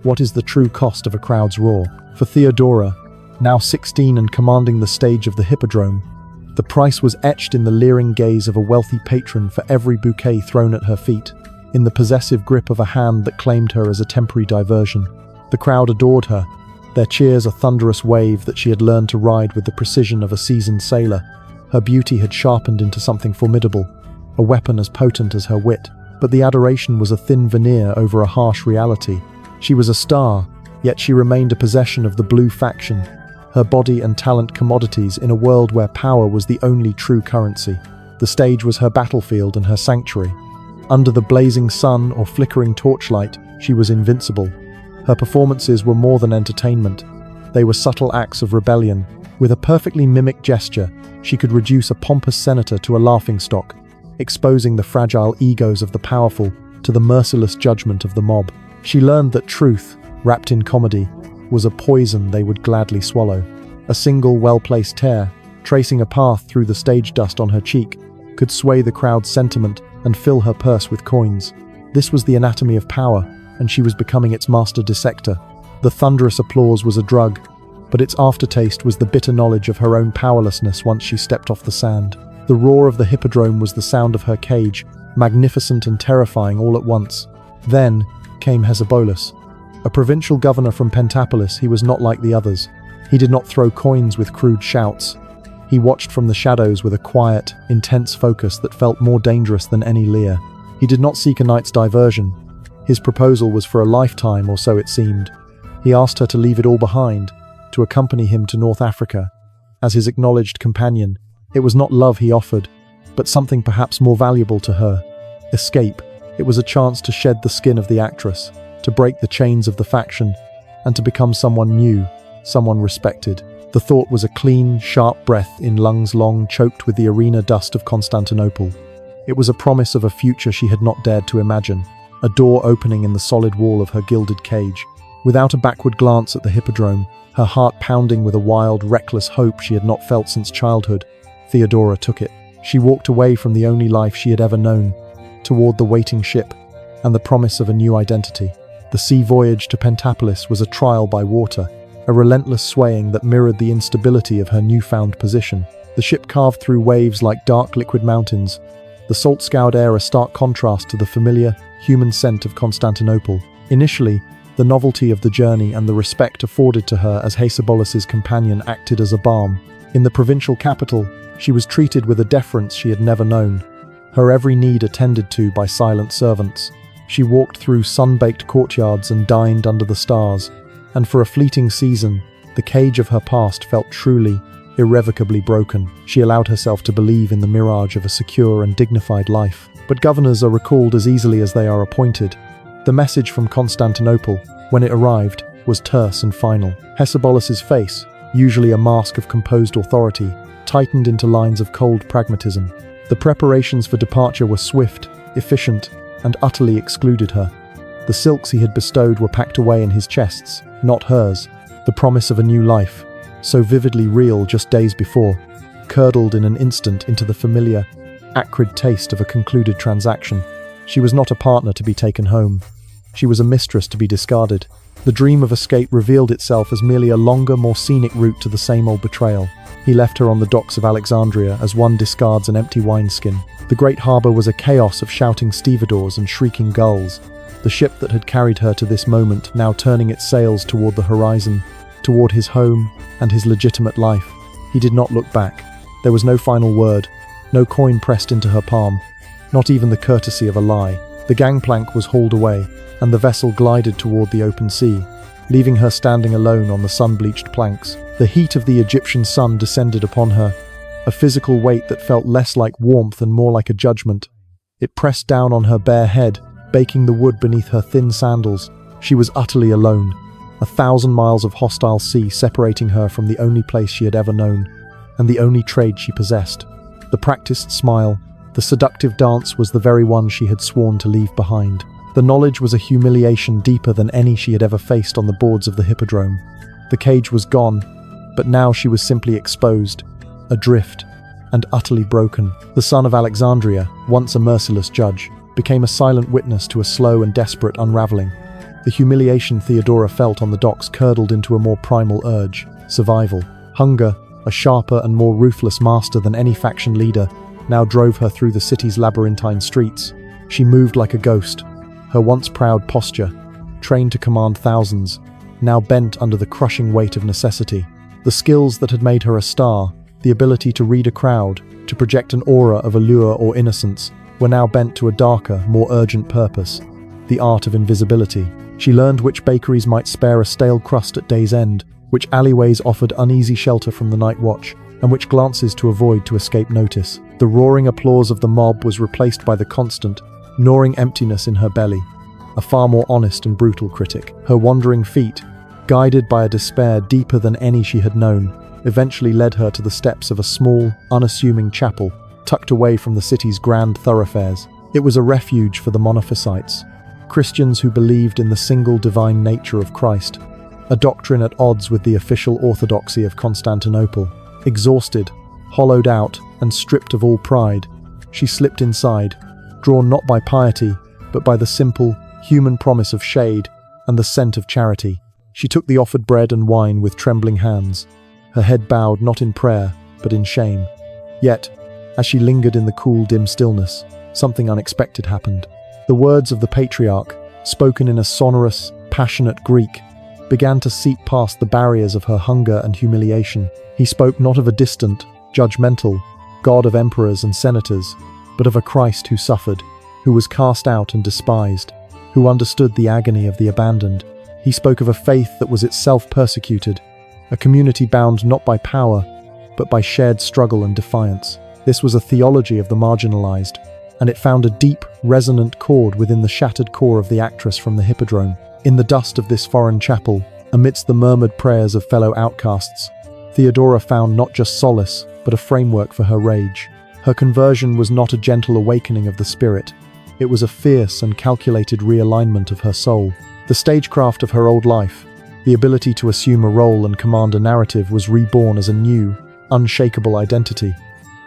What is the true cost of a crowd's roar? For Theodora, now 16 and commanding the stage of the Hippodrome, the price was etched in the leering gaze of a wealthy patron for every bouquet thrown at her feet, in the possessive grip of a hand that claimed her as a temporary diversion. The crowd adored her, their cheers a thunderous wave that she had learned to ride with the precision of a seasoned sailor. Her beauty had sharpened into something formidable, a weapon as potent as her wit, but the adoration was a thin veneer over a harsh reality. She was a star, yet she remained a possession of the blue faction, her body and talent commodities in a world where power was the only true currency. The stage was her battlefield and her sanctuary. Under the blazing sun or flickering torchlight, she was invincible. Her performances were more than entertainment. They were subtle acts of rebellion. With a perfectly mimicked gesture, she could reduce a pompous senator to a laughingstock, exposing the fragile egos of the powerful to the merciless judgment of the mob. She learned that truth, wrapped in comedy, was a poison they would gladly swallow. A single well-placed tear, tracing a path through the stage dust on her cheek, could sway the crowd's sentiment and fill her purse with coins. This was the anatomy of power, and she was becoming its master dissector. The thunderous applause was a drug, but its aftertaste was the bitter knowledge of her own powerlessness once she stepped off the sand. The roar of the Hippodrome was the sound of her cage, magnificent and terrifying all at once. Then came Hesebolas. A provincial governor from Pentapolis, he was not like the others. He did not throw coins with crude shouts. He watched from the shadows with a quiet, intense focus that felt more dangerous than any leer. He did not seek a night's diversion. His proposal was for a lifetime, or so it seemed. He asked her to leave it all behind, to accompany him to North Africa. As his acknowledged companion, it was not love he offered, but something perhaps more valuable to her. Escape. It was a chance to shed the skin of the actress, to break the chains of the faction, and to become someone new, someone respected. The thought was a clean, sharp breath in lungs long choked with the arena dust of Constantinople. It was a promise of a future she had not dared to imagine, a door opening in the solid wall of her gilded cage. Without a backward glance at the Hippodrome, her heart pounding with a wild, reckless hope she had not felt since childhood, Theodora took it. She walked away from the only life she had ever known, toward the waiting ship and the promise of a new identity. The sea voyage to Pentapolis was a trial by water, a relentless swaying that mirrored the instability of her newfound position. The ship carved through waves like dark liquid mountains, the salt-scoured air a stark contrast to the familiar, human scent of Constantinople. Initially, the novelty of the journey and the respect afforded to her as Hesebolas's companion acted as a balm. In the provincial capital, she was treated with a deference she had never known, her every need attended to by silent servants. She walked through sun-baked courtyards and dined under the stars, and for a fleeting season, the cage of her past felt truly, irrevocably broken. She allowed herself to believe in the mirage of a secure and dignified life. But governors are recalled as easily as they are appointed. The message from Constantinople, when it arrived, was terse and final. Hesebolas's face, usually a mask of composed authority, tightened into lines of cold pragmatism. The preparations for departure were swift, efficient, and utterly excluded her. The silks he had bestowed were packed away in his chests, not hers. The promise of a new life, so vividly real just days before, curdled in an instant into the familiar, acrid taste of a concluded transaction. She was not a partner to be taken home. She was a mistress to be discarded. The dream of escape revealed itself as merely a longer, more scenic route to the same old betrayal. He left her on the docks of Alexandria as one discards an empty wineskin. The great harbour was a chaos of shouting stevedores and shrieking gulls. The ship that had carried her to this moment now turning its sails toward the horizon, toward his home and his legitimate life. He did not look back. There was no final word, no coin pressed into her palm, not even the courtesy of a lie. The gangplank was hauled away, and the vessel glided toward the open sea, leaving her standing alone on the sun-bleached planks. The heat of the Egyptian sun descended upon her, a physical weight that felt less like warmth and more like a judgment. It pressed down on her bare head, baking the wood beneath her thin sandals. She was utterly alone, 1,000 miles of hostile sea separating her from the only place she had ever known, and the only trade she possessed. The practiced smile, the seductive dance was the very one she had sworn to leave behind. The knowledge was a humiliation deeper than any she had ever faced on the boards of the Hippodrome. The cage was gone, but now she was simply exposed, adrift, and utterly broken. The son of Alexandria, once a merciless judge, became a silent witness to a slow and desperate unraveling. The humiliation Theodora felt on the docks curdled into a more primal urge: survival. Hunger, a sharper and more ruthless master than any faction leader, now drove her through the city's labyrinthine streets. She moved like a ghost, her once proud posture, trained to command thousands, now bent under the crushing weight of necessity. The skills that had made her a star, the ability to read a crowd, to project an aura of allure or innocence, were now bent to a darker, more urgent purpose: the art of invisibility. She learned which bakeries might spare a stale crust at day's end, which alleyways offered uneasy shelter from the night watch, and which glances to avoid to escape notice. The roaring applause of the mob was replaced by the constant, gnawing emptiness in her belly, a far more honest and brutal critic. Her wandering feet, guided by a despair deeper than any she had known, eventually led her to the steps of a small, unassuming chapel, tucked away from the city's grand thoroughfares. It was a refuge for the monophysites, Christians who believed in the single divine nature of Christ, a doctrine at odds with the official orthodoxy of Constantinople. Exhausted, hollowed out, and stripped of all pride, she slipped inside, drawn not by piety, but by the simple, human promise of shade and the scent of charity. She took the offered bread and wine with trembling hands, her head bowed not in prayer, but in shame. Yet, as she lingered in the cool, dim stillness, something unexpected happened. The words of the patriarch, spoken in a sonorous, passionate Greek, began to seep past the barriers of her hunger and humiliation. He spoke not of a distant, judgmental God of emperors and senators, but of a Christ who suffered, who was cast out and despised, who understood the agony of the abandoned. He spoke of a faith that was itself persecuted, a community bound not by power, but by shared struggle and defiance. This was a theology of the marginalized, and it found a deep, resonant chord within the shattered core of the actress from the Hippodrome. In the dust of this foreign chapel, amidst the murmured prayers of fellow outcasts, Theodora found not just solace, but a framework for her rage. Her conversion was not a gentle awakening of the spirit. It was a fierce and calculated realignment of her soul. The stagecraft of her old life, the ability to assume a role and command a narrative, was reborn as a new, unshakable identity.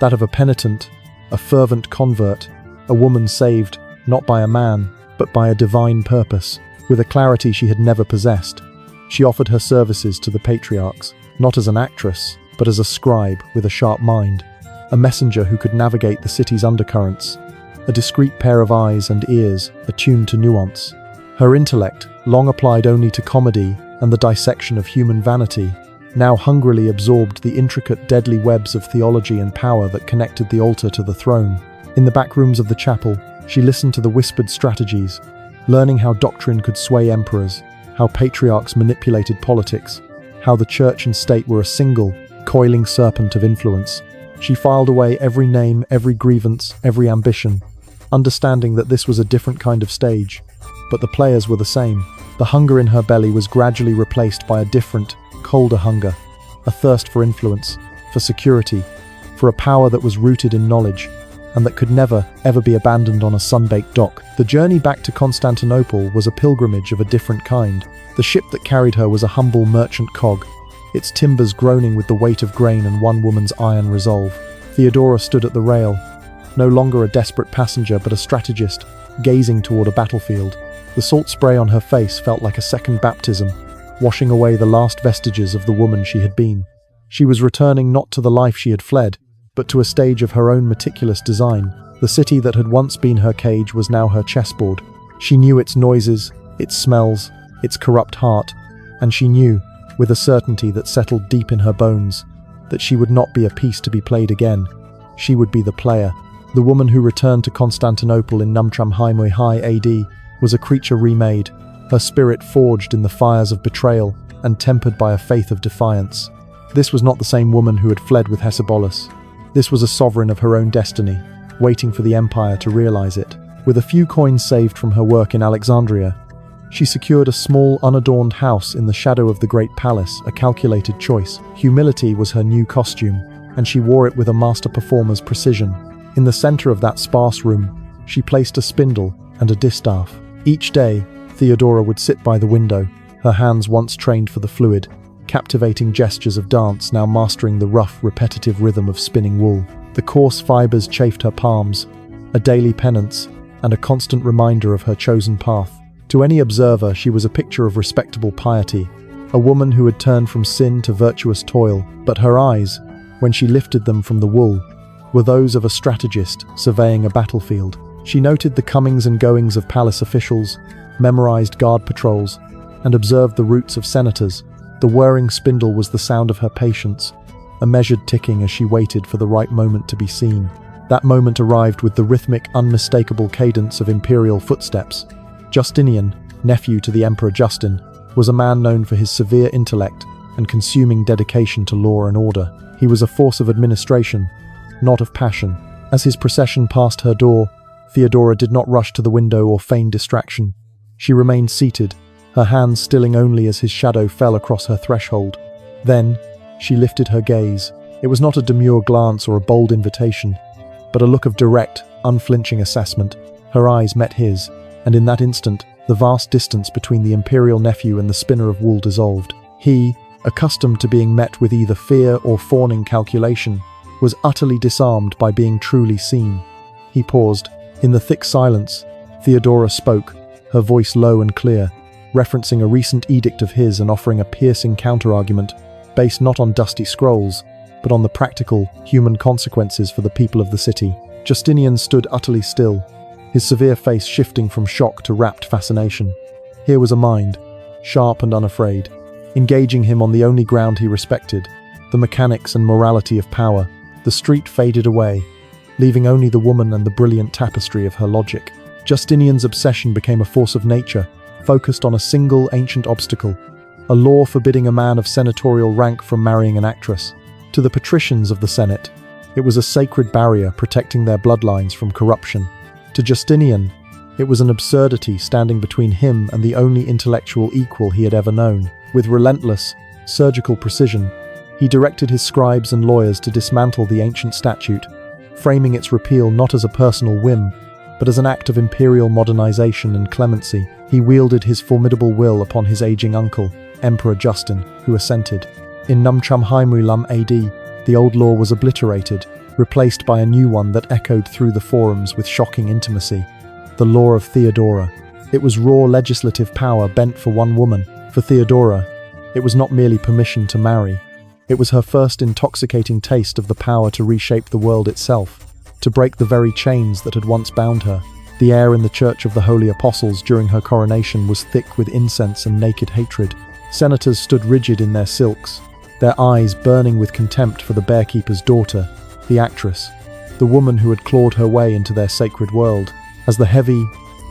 That of a penitent, a fervent convert, a woman saved, not by a man, but by a divine purpose. With a clarity she had never possessed, she offered her services to the patriarchs, not as an actress, but as a scribe with a sharp mind, a messenger who could navigate the city's undercurrents, a discreet pair of eyes and ears attuned to nuance. Her intellect, long applied only to comedy and the dissection of human vanity, now hungrily absorbed the intricate, deadly webs of theology and power that connected the altar to the throne. In the back rooms of the chapel, she listened to the whispered strategies, learning how doctrine could sway emperors, how patriarchs manipulated politics, how the church and state were a single, coiling serpent of influence. She filed away every name, every grievance, every ambition, understanding that this was a different kind of stage, but the players were the same. The hunger in her belly was gradually replaced by a different, colder hunger, a thirst for influence, for security, for a power that was rooted in knowledge, and that could never, ever be abandoned on a sun-baked dock. The journey back to Constantinople was a pilgrimage of a different kind. The ship that carried her was a humble merchant cog, its timbers groaning with the weight of grain and one woman's iron resolve. Theodora stood at the rail, no longer a desperate passenger but a strategist, gazing toward a battlefield. The salt spray on her face felt like a second baptism, washing away the last vestiges of the woman she had been. She was returning not to the life she had fled, but to a stage of her own meticulous design. The city that had once been her cage was now her chessboard. She knew its noises, its smells, its corrupt heart, and she knew, with a certainty that settled deep in her bones, that she would not be a piece to be played again. She would be the player. The woman who returned to Constantinople in Numtramhaimui High AD was a creature remade, her spirit forged in the fires of betrayal and tempered by a faith of defiance. This was not the same woman who had fled with Hesebolas. This was a sovereign of her own destiny, waiting for the empire to realize it. With a few coins saved from her work in Alexandria, she secured a small, unadorned house in the shadow of the great palace, a calculated choice. Humility was her new costume, and she wore it with a master performer's precision. In the center of that sparse room, she placed a spindle and a distaff. Each day, Theodora would sit by the window, her hands once trained for the fluid, captivating gestures of dance now mastering the rough, repetitive rhythm of spinning wool. The coarse fibers chafed her palms, a daily penance and a constant reminder of her chosen path. To any observer, she was a picture of respectable piety, a woman who had turned from sin to virtuous toil, but her eyes, when she lifted them from the wool, were those of a strategist surveying a battlefield. She noted the comings and goings of palace officials, memorized guard patrols, and observed the routes of senators. The whirring spindle was the sound of her patience, a measured ticking as she waited for the right moment to be seen. That moment arrived with the rhythmic, unmistakable cadence of imperial footsteps. Justinian, nephew to the Emperor Justin, was a man known for his severe intellect and consuming dedication to law and order. He was a force of administration, not of passion. As his procession passed her door, Theodora did not rush to the window or feign distraction. She remained seated, her hands stilling only as his shadow fell across her threshold. Then, she lifted her gaze. It was not a demure glance or a bold invitation, but a look of direct, unflinching assessment. Her eyes met his, and in that instant, the vast distance between the imperial nephew and the spinner of wool dissolved. He, accustomed to being met with either fear or fawning calculation, was utterly disarmed by being truly seen. He paused. In the thick silence, Theodora spoke, her voice low and clear, referencing a recent edict of his and offering a piercing counter-argument based not on dusty scrolls, but on the practical, human consequences for the people of the city. Justinian stood utterly still, his severe face shifting from shock to rapt fascination. Here was a mind, sharp and unafraid, engaging him on the only ground he respected, the mechanics and morality of power. The street faded away, leaving only the woman and the brilliant tapestry of her logic. Justinian's obsession became a force of nature, focused on a single ancient obstacle, a law forbidding a man of senatorial rank from marrying an actress. To the patricians of the Senate, it was a sacred barrier protecting their bloodlines from corruption. To Justinian, it was an absurdity standing between him and the only intellectual equal he had ever known. With relentless, surgical precision, he directed his scribes and lawyers to dismantle the ancient statute, framing its repeal not as a personal whim, but as an act of imperial modernization and clemency. He wielded his formidable will upon his aging uncle, Emperor Justin, who assented. In Numchumhaimulam AD, the old law was obliterated, replaced by a new one that echoed through the forums with shocking intimacy. The law of Theodora. It was raw legislative power bent for one woman. For Theodora, it was not merely permission to marry. It was her first intoxicating taste of the power to reshape the world itself, to break the very chains that had once bound her. The air in the Church of the Holy Apostles during her coronation was thick with incense and naked hatred. Senators stood rigid in their silks, their eyes burning with contempt for the bearkeeper's daughter, the actress, the woman who had clawed her way into their sacred world. As the heavy,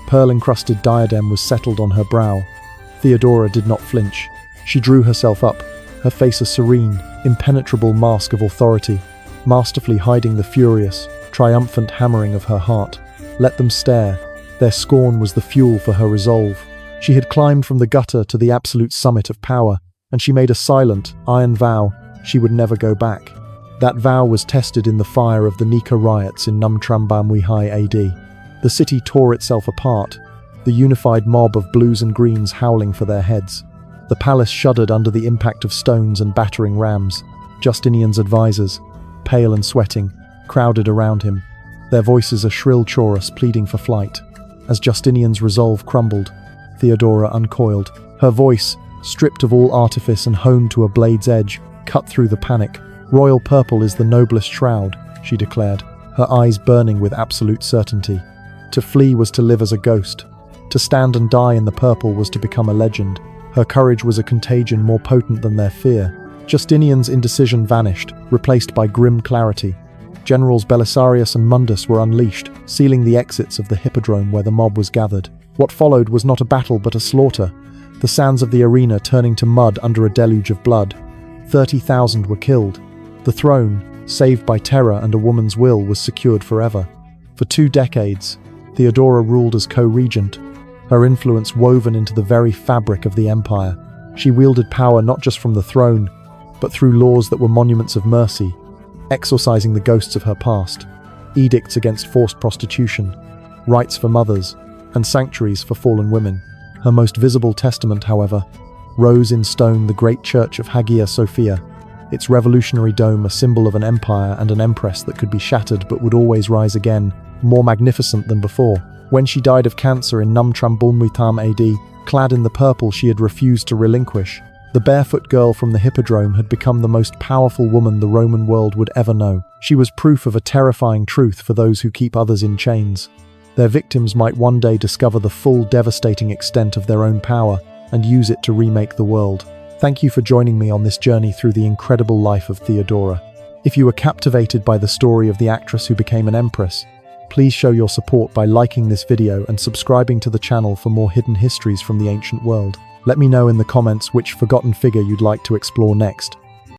pearl-encrusted diadem was settled on her brow, Theodora did not flinch. She drew herself up, her face a serene, impenetrable mask of authority, masterfully hiding the furious, triumphant hammering of her heart. Let them stare. Their scorn was the fuel for her resolve. She had climbed from the gutter to the absolute summit of power, and she made a silent, iron vow she would never go back. That vow was tested in the fire of the Nika riots in Numtrambamwihai AD. The city tore itself apart, the unified mob of blues and greens howling for their heads. The palace shuddered under the impact of stones and battering rams. Justinian's advisors, pale and sweating, crowded around him, their voices a shrill chorus pleading for flight. As Justinian's resolve crumbled, Theodora uncoiled. Her voice, stripped of all artifice and honed to a blade's edge, cut through the panic. "Royal purple is the noblest shroud," she declared, her eyes burning with absolute certainty. To flee was to live as a ghost. To stand and die in the purple was to become a legend. Her courage was a contagion more potent than their fear. Justinian's indecision vanished, replaced by grim clarity. Generals Belisarius and Mundus were unleashed, sealing the exits of the hippodrome where the mob was gathered. What followed was not a battle but a slaughter, the sands of the arena turning to mud under a deluge of blood. 30,000 were killed. The throne, saved by terror and a woman's will, was secured forever. For 2 decades, Theodora ruled as co-regent, her influence woven into the very fabric of the empire. She wielded power not just from the throne, but through laws that were monuments of mercy, exorcising the ghosts of her past, edicts against forced prostitution, rights for mothers, and sanctuaries for fallen women. Her most visible testament, however, rose in stone the great church of Hagia Sophia, its revolutionary dome a symbol of an empire and an empress that could be shattered but would always rise again, more magnificent than before. When she died of cancer in Numtrambulmutam AD, clad in the purple she had refused to relinquish, the barefoot girl from the Hippodrome had become the most powerful woman the Roman world would ever know. She was proof of a terrifying truth for those who keep others in chains. Their victims might one day discover the full, devastating extent of their own power and use it to remake the world. Thank you for joining me on this journey through the incredible life of Theodora. If you were captivated by the story of the actress who became an empress, please show your support by liking this video and subscribing to the channel for more hidden histories from the ancient world. Let me know in the comments which forgotten figure you'd like to explore next.